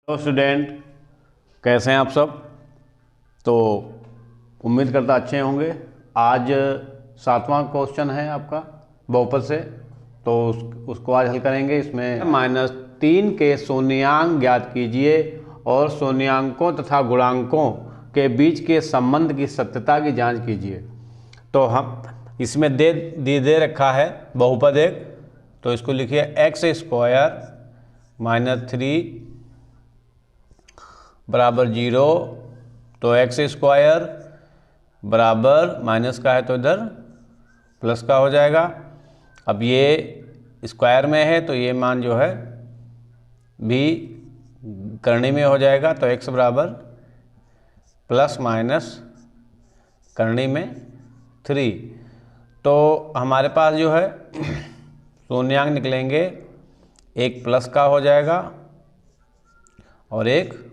Hello student, कैसे हैं आप सब। तो उम्मीद करता अच्छे होंगे। आज 7वां क्वेश्चन है आपका बहुपद से, तो उसको आज हल करेंगे। इसमें -3 के शून्यांक ज्ञात कीजिए और शून्यांकों तथा गुणांकों के बीच के संबंध की सत्यता की जांच कीजिए। तो हम इसमें दे रखा है बहुपद एक, तो इसको लिखिए x² - 3 बराबर 0। तो x² बराबर माइनस का है तो इधर प्लस का हो जाएगा। अब ये स्क्वायर में है तो ये मान जो है भी करनी में हो जाएगा। तो x बराबर प्लस माइनस करनी में 3। तो हमारे पास जो है शून्यांक निकलेंगे, एक प्लस का हो जाएगा और एक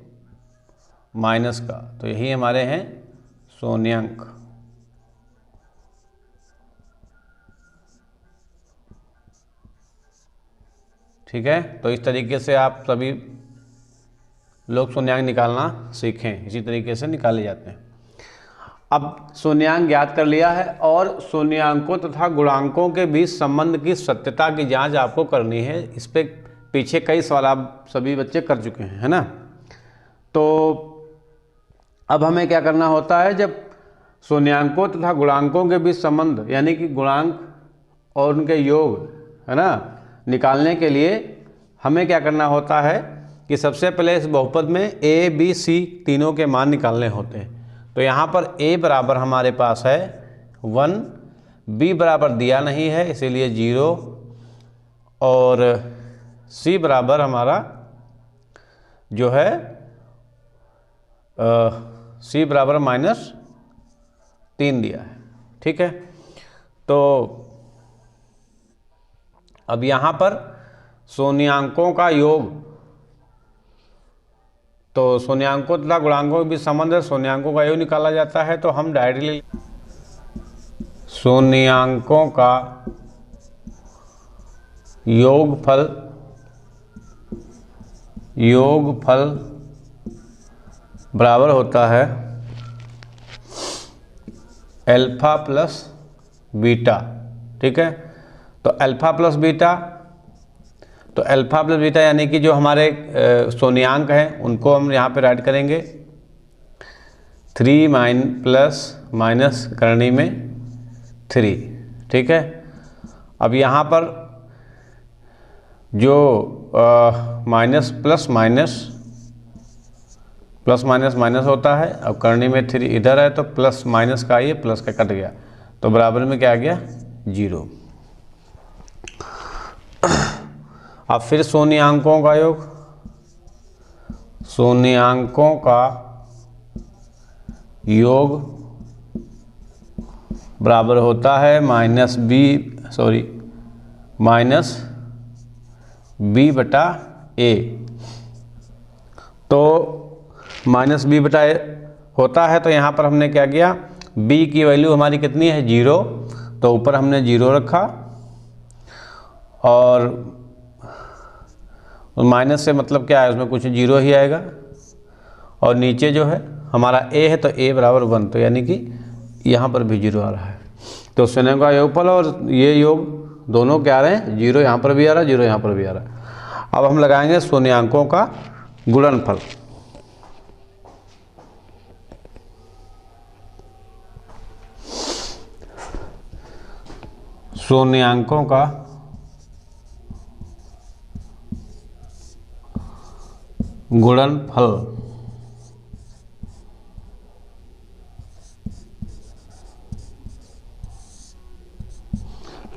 माइनस का। तो यही हमारे हैं शून्यांक। ठीक है, तो इस तरीके से आप सभी लोग शून्यांक निकालना सीखें, इसी तरीके से निकाले जाते हैं। अब शून्यांक ज्ञात कर लिया है और शून्यांकों तथा गुणांकों के बीच संबंध की सत्यता की जांच आपको करनी है। इस पे पीछे कई सवाल आप सभी बच्चे कर चुके हैं, है ना। तो अब हमें क्या करना होता है, जब शून्यांकों तथा गुणांकों के बीच संबंध यानी कि गुणांक और उनके योग, है ना, निकालने के लिए हमें क्या करना होता है कि सबसे पहले इस बहुपद में a, b, c तीनों के मान निकालने होते हैं। तो यहाँ पर a बराबर हमारे पास है 1, b बराबर दिया नहीं है इसीलिए 0 और c बराबर हमारा जो है c बराबर -3 दिया है। ठीक है, तो अब यहाँ पर शून्यांकों का योग, तो शून्यांकों तथा गुणांकों के बीच संबंध है, शून्यांकों का योग निकाला जाता है। तो हम डायरेक्टली शून्यांकों का योगफल बराबर होता है अल्फा प्लस बीटा। ठीक है, तो अल्फा प्लस बीटा, तो अल्फा प्लस बीटा यानी कि जो हमारे शून्यांक हैं उनको हम यहाँ पे राइट करेंगे 3 प्लस माइनस करनी में 3। ठीक है, अब यहाँ पर जो माइनस प्लस माइनस होता है। अब करनी में 3 इधर है तो प्लस माइनस का ये प्लस का कट गया, तो बराबर में क्या आ गया 0। अब फिर शून्यांकों का योग, शून्यांकों का योग बराबर होता है माइनस b बटा a। तो माइनस b बटा a होता है, तो यहाँ पर हमने क्या किया, b की वैल्यू हमारी कितनी है 0, तो ऊपर हमने 0 रखा और माइनस से मतलब क्या है, उसमें कुछ 0 ही आएगा और नीचे जो है हमारा a है तो a बराबर 1, तो यानी कि यहाँ पर भी 0 आ रहा है। तो शून्य का योगफल और ये योग दोनों क्या आ रहे हैं, 0 यहाँ पर भी आ रहा है, 0 यहाँ पर भी आ रहा है। अब हम लगाएंगे शून्यांकों का गुणनफल। शून्यांकों का गुणनफल,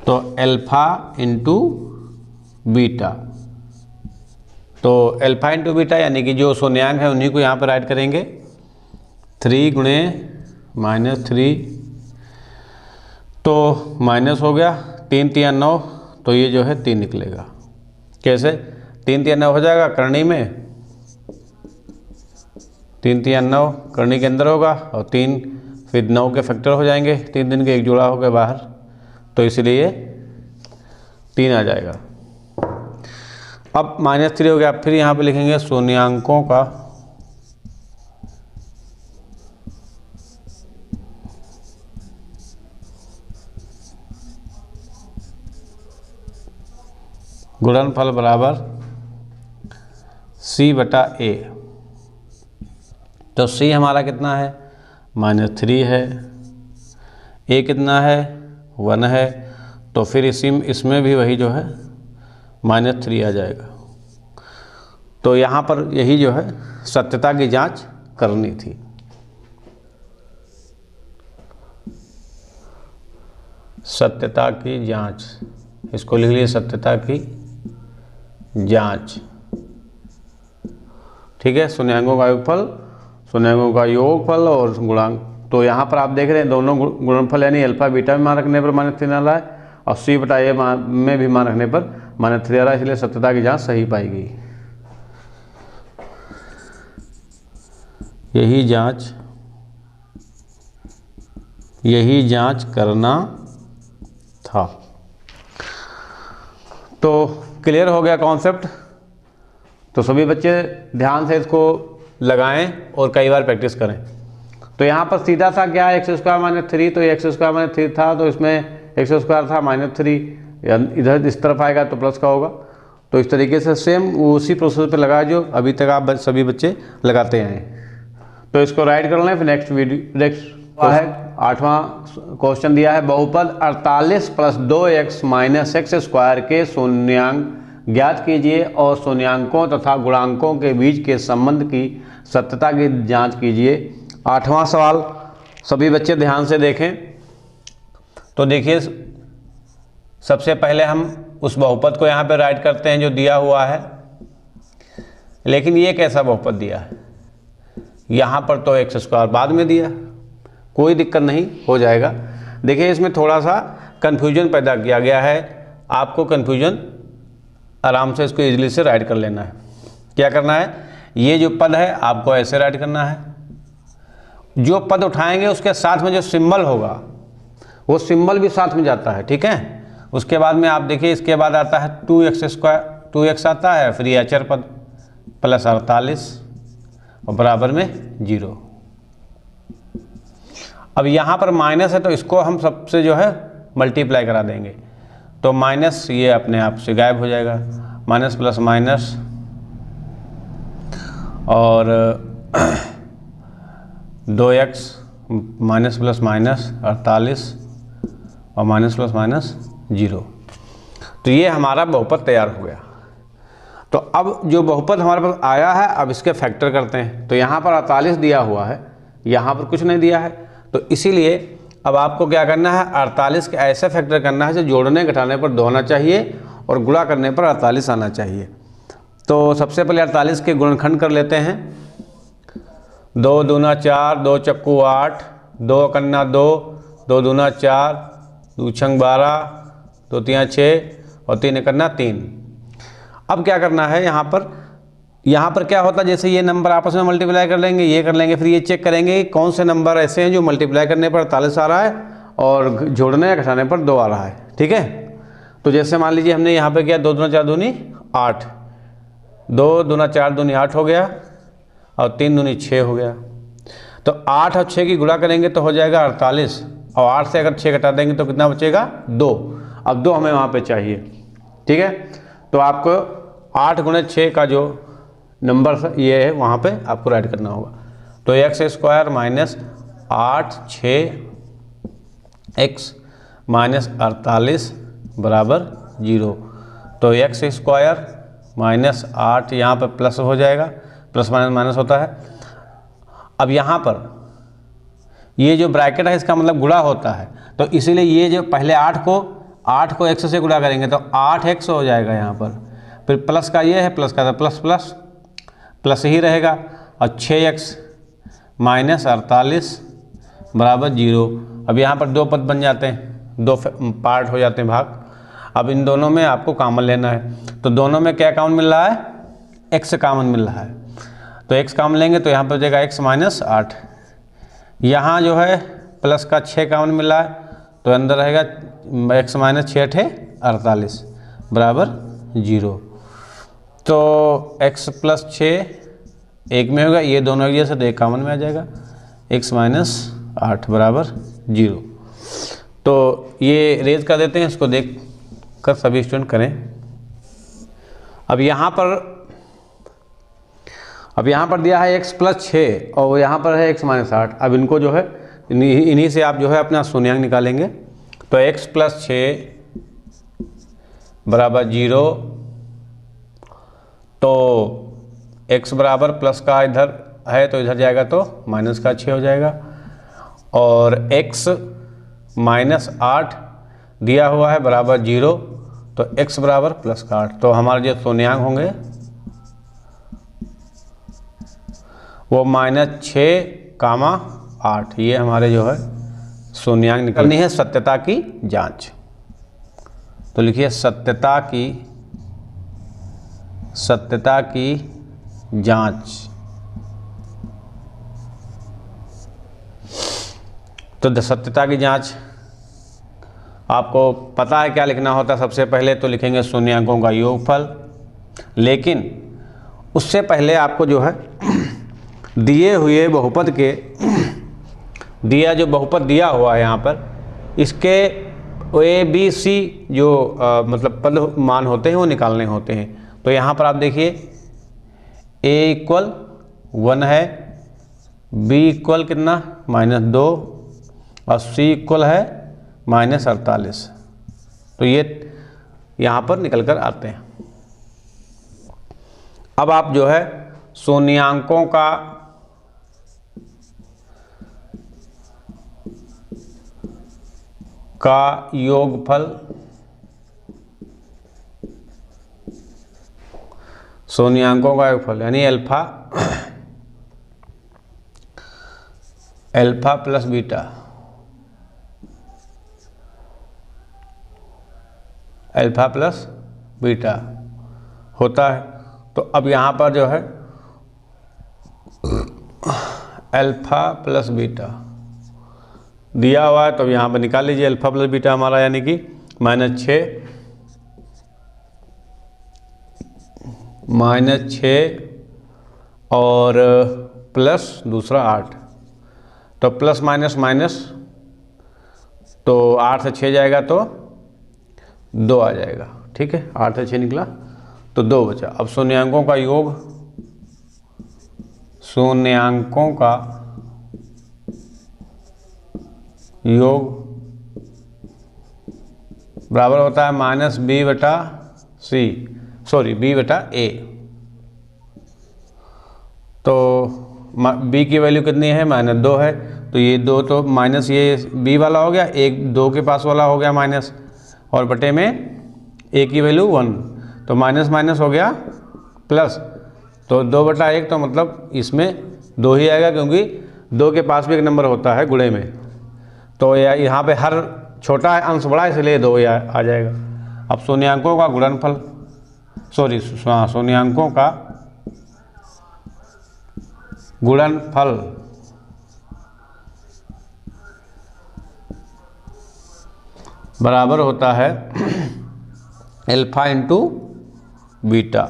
तो अल्फा इंटू बीटा। तो अल्फा इंटू बीटा यानी कि जो शून्यांक है उन्हीं को यहाँ पर ऐड करेंगे। 3 गुणे -3, तो माइनस हो गया, 3 3 9, तो ये जो है 3 निकलेगा। कैसे 3 3 9 हो जाएगा, करनी में 3 3 9 करनी के अंदर होगा और 3 फिर 9 के फैक्टर हो जाएंगे, 3 दिन के एक जोड़ा हो गया बाहर, तो इसलिए 3 आ जाएगा। अब -3 हो गया। फिर यहाँ पे लिखेंगे शून्यांकों का गुणनफल बराबर C/A। तो C हमारा कितना है, -3 है, A कितना है, 1 है, तो फिर इसमें भी वही जो है -3 आ जाएगा। तो यहाँ पर यही जो है सत्यता की जांच करनी थी। सत्यता की जांच, इसको लिख लिए सत्यता की जांच। ठीक है, शून्यांकों का योगफल, शून्यांकों का योगफल और गुणांक। तो यहाँ पर आप देख रहे हैं दोनों गुणनफल यानी अल्फा बीटा में मान रखने पर -3 आ रहा है और C/A में भी मान रखने पर -3 आ रहा है, इसलिए सत्यता की जांच सही पाई गई। यही जांच करना था। तो क्लियर हो गया कॉन्सेप्ट। तो सभी बच्चे ध्यान से इसको लगाएं और कई बार प्रैक्टिस करें। तो यहाँ पर सीधा था क्या, x² -3, तो x² -3 था, तो इसमें x² था -3, इधर इस तरफ आएगा तो प्लस का होगा। तो इस तरीके से सेम उसी प्रोसेस पे लगाया जो अभी तक आप सभी बच्चे लगाते हैं। तो इसको राइट कर लें। फिर नेक्स्ट है 8वां क्वेश्चन दिया है, बहुपद 48 + 2x - x² के शून्यांक ज्ञात कीजिए और शून्यांकों तथा गुणांकों के बीच के संबंध की सत्यता की जांच कीजिए। 8वां सवाल सभी बच्चे ध्यान से देखें। तो देखिए, सबसे पहले हम उस बहुपद को यहाँ पे राइट करते हैं जो दिया हुआ है, लेकिन ये कैसा बहुपद दिया है, यहाँ पर तो x² बाद में दिया, कोई दिक्कत नहीं, हो जाएगा। देखिए, इसमें थोड़ा सा कन्फ्यूजन पैदा किया गया है, आपको कन्फ्यूजन आराम से इसको इजीली से राइट कर लेना है। क्या करना है, ये जो पद है आपको ऐसे राइट करना है, जो पद उठाएंगे उसके साथ में जो सिंबल होगा वो सिंबल भी साथ में जाता है। ठीक है, उसके बाद में आप देखिए, इसके बाद आता है 2x आता है, फिर ये अचर पद +48 और बराबर में 0। अब यहाँ पर माइनस है तो इसको हम सबसे जो है मल्टीप्लाई करा देंगे, तो माइनस ये अपने आप से गायब हो जाएगा, माइनस प्लस माइनस और 2x माइनस प्लस माइनस 48 और माइनस प्लस माइनस 0। तो ये हमारा बहुपद तैयार हो गया। तो अब जो बहुपद हमारे पास आया है, अब इसके फैक्टर करते हैं। तो यहाँ पर 48 दिया हुआ है, यहाँ पर कुछ नहीं दिया है, तो इसीलिए अब आपको क्या करना है, 48 के ऐसे फैक्टर करना है जो जोड़ने घटाने पर 2 आना चाहिए और गुणा करने पर 48 आना चाहिए। तो सबसे पहले 48 के गुणनखंड कर लेते हैं। 2 दूना 4, 2 चक्कू 8, 2 कन्ना 2, 2 दूना 4, 2 छंग 12, 2 तियाँ 6 और 3 कन्ना 3। अब क्या करना है, यहाँ पर क्या होता है, जैसे ये नंबर आपस में मल्टीप्लाई कर लेंगे, ये कर लेंगे, फिर ये चेक करेंगे कि कौन से नंबर ऐसे हैं जो मल्टीप्लाई करने पर 48 आ रहा है और जोड़ने या घटाने पर 2 आ रहा है। ठीक है, तो जैसे मान लीजिए हमने यहाँ पे किया 2 दूना 4 दूनी 8, 2 दूना 4 दूनी 8 हो गया और 3 दूनी 6 हो गया। तो 8 और 6 की गुणा करेंगे तो हो जाएगा 48 और 8 से अगर 6 घटा देंगे तो कितना बचेगा, 2। अब 2 हमें वहाँ पे चाहिए। ठीक है, तो आपको 8 गुणे 6 का जो नंबर ये है वहाँ पे आपको राइट करना होगा। तो x² माइनस 8 6x माइनस 48 बराबर 0। तो x² माइनस 8 यहाँ पर प्लस हो जाएगा, प्लस माइनस माइनस होता है। अब यहाँ पर ये जो ब्रैकेट है इसका मतलब गुणा होता है, तो इसीलिए ये जो पहले 8 को x से गुणा करेंगे तो 8x हो जाएगा यहाँ पर, फिर प्लस का ये है, प्लस का तो प्लस प्लस प्लस ही रहेगा और 6x माइनस 48 बराबर 0। अब यहाँ पर 2 पद बन जाते हैं, 2 पार्ट हो जाते हैं भाग। अब इन दोनों में आपको कॉमन लेना है, तो दोनों में क्या कॉमन मिल रहा है, x कॉमन मिल रहा है, तो x कॉमन लेंगे तो यहाँ पर हो जाएगा x माइनस 8। यहाँ जो है प्लस का 6 कॉमन मिल रहा है, तो अंदर रहेगा x माइनस 6 48 बराबर 0। तो x प्लस 6 एक में होगा, ये दोनों एक जैसे तो एक कॉमन में आ जाएगा, x माइनस 8 बराबर 0। तो ये रेज कर देते हैं, इसको देख कर सभी स्टूडेंट करें। अब यहाँ पर दिया है x प्लस 6 और यहाँ पर है x माइनस 8। अब इनको जो है इन्हीं से आप जो है अपना शून्यांक निकालेंगे। तो x प्लस 6 बराबर 0, तो x बराबर प्लस का इधर है तो इधर जाएगा तो माइनस का 6 हो जाएगा, और x माइनस 8 दिया हुआ है बराबर 0, तो x बराबर प्लस का 8। तो हमारे जो शून्यांक होंगे वो -6, 8, ये हमारे जो है शून्यांक निकलनी है। सत्यता की जांच, तो लिखिए सत्यता की जांच। तो सत्यता की जांच आपको पता है क्या लिखना होता है। सबसे पहले तो लिखेंगे शून्यांकों का योगफल, लेकिन उससे पहले आपको जो है दिए हुए बहुपद के जो बहुपद दिया हुआ है यहाँ पर, इसके ए बी सी जो मतलब पद मान होते हैं वो निकालने होते हैं। तो यहाँ पर आप देखिए a इक्वल 1 है, b इक्वल कितना -2 और c इक्वल है -48। तो ये यहाँ पर निकल कर आते हैं। अब आप जो है शून्यांकों का योगफल, शून्यांकों का योगफल यानी alpha plus beta, alpha plus beta होता है। तो अब यहाँ पर जो है अल्फा प्लस बीटा दिया हुआ है, तो यहाँ पर निकाल लीजिए अल्फा प्लस बीटा हमारा, यानी कि -6 और प्लस दूसरा 8, तो प्लस माइनस माइनस, तो 8 से 6 जाएगा तो 2 आ जाएगा। ठीक है, 8 से 6 निकला तो 2 बचा। अब शून्यांकों का योग, शून्यांकों का योग बराबर होता है -b बटा a। तो b की वैल्यू कितनी है, -2 है, तो ये 2 तो माइनस ये b वाला हो गया, एक 2 के पास वाला हो गया माइनस, और बटे में a की वैल्यू 1, तो माइनस माइनस हो गया प्लस, तो 2 बटा 1, तो मतलब इसमें 2 ही आएगा, क्योंकि 2 के पास भी एक नंबर होता है गुणे में। तो यहाँ पे हर छोटा अंश बड़ा है, इसलिए 2 आ जाएगा। अब शून्यांकों का गुणनफल, शून्यांकों का गुणनफल बराबर होता है अल्फा इंटू बीटा।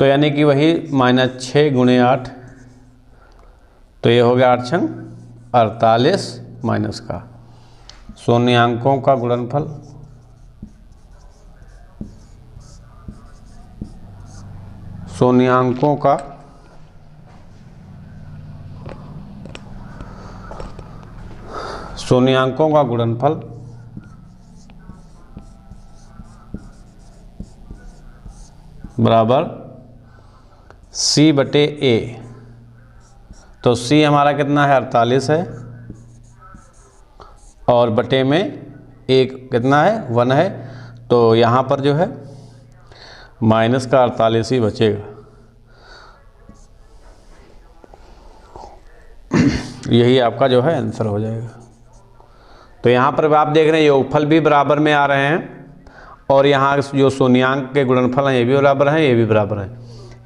तो यानी कि वही -6 गुणे 8, तो ये हो गया 8 छंग 48 माइनस का शून्यांकों का गुणनफल शून्यांकों का गुणनफल बराबर c बटे a। तो c हमारा कितना है, 48 है, और बटे में एक कितना है, 1 है, तो यहाँ पर जो है माइनस का 48 ही बचेगा। यही आपका जो है आंसर हो जाएगा। तो यहाँ पर आप देख रहे हैं योगफल भी बराबर में आ रहे हैं, और यहाँ जो शून्यांक के गुणनफल हैं ये भी बराबर हैं, ये भी बराबर हैं,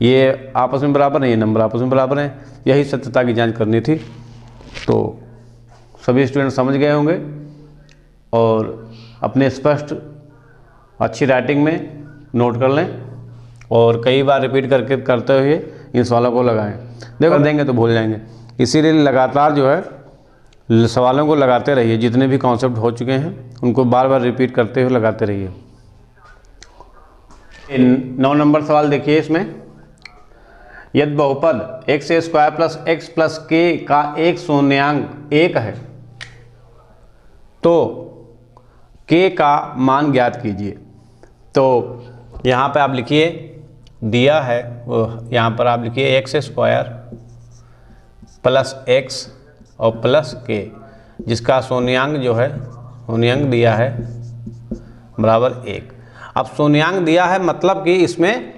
ये आपस में बराबर हैं, ये नंबर आपस में बराबर हैं। यही सत्यता की जांच करनी थी। तो सभी स्टूडेंट समझ गए होंगे, और अपने स्पष्ट अच्छी राइटिंग में नोट कर लें, और कई बार रिपीट करते हुए इन सवालों को लगाएं। देखो देंगे तो भूल जाएंगे, इसीलिए लगातार जो है सवालों को लगाते रहिए। जितने भी कॉन्सेप्ट हो चुके हैं उनको बार बार रिपीट करते हुए लगाते रहिए। 9 नंबर सवाल देखिए, इसमें यदि बहुपद x² plus x plus k का एक शून्यांक 1 है तो k का मान ज्ञात कीजिए। तो यहाँ पे आप लिखिए, दिया है वो यहाँ पर आप लिखिए x² प्लस x और प्लस k, जिसका शून्यांक जो है शून्यांक दिया है बराबर 1। अब शून्यांक दिया है मतलब कि इसमें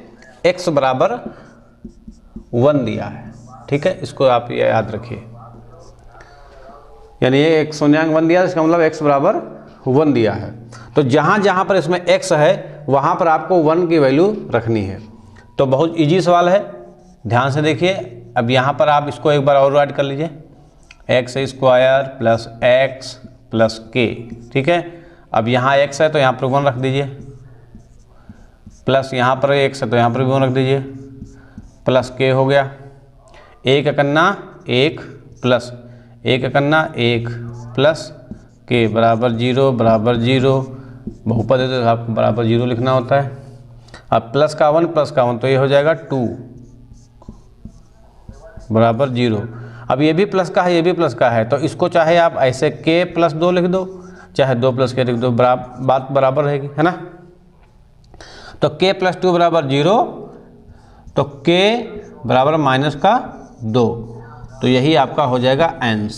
x बराबर 1 दिया है, ठीक है, इसको आप ये याद रखिए। यानी ये एक शून्यांक 1 दिया है, इसका मतलब x बराबर 1 दिया है। तो जहाँ जहाँ पर इसमें x है वहाँ पर आपको 1 की वैल्यू रखनी है। तो बहुत इजी सवाल है, ध्यान से देखिए। अब यहाँ पर आप इसको एक बार और ऐड कर लीजिए, x² plus x plus k, ठीक है। अब यहाँ x है तो यहाँ पर 1 रख दीजिए, प्लस यहाँ पर x है तो यहाँ पर भी 1 रख दीजिए, प्लस k हो गया। 1 एकन्ना 1 प्लस 1 एकन्ना 1 प्लस k बराबर 0 बराबर 0। बहुपद है तो आपको बराबर 0 लिखना होता है। अब प्लस का 1 तो ये हो जाएगा 2 बराबर 0। अब ये भी प्लस का है, ये भी प्लस का है, तो इसको चाहे आप ऐसे k प्लस 2 लिख दो, चाहे 2 प्लस k लिख दो, बात बराबर रहेगी, है ना। तो k प्लस 2 बराबर 0, तो k बराबर -2, तो यही आपका हो जाएगा आंसर।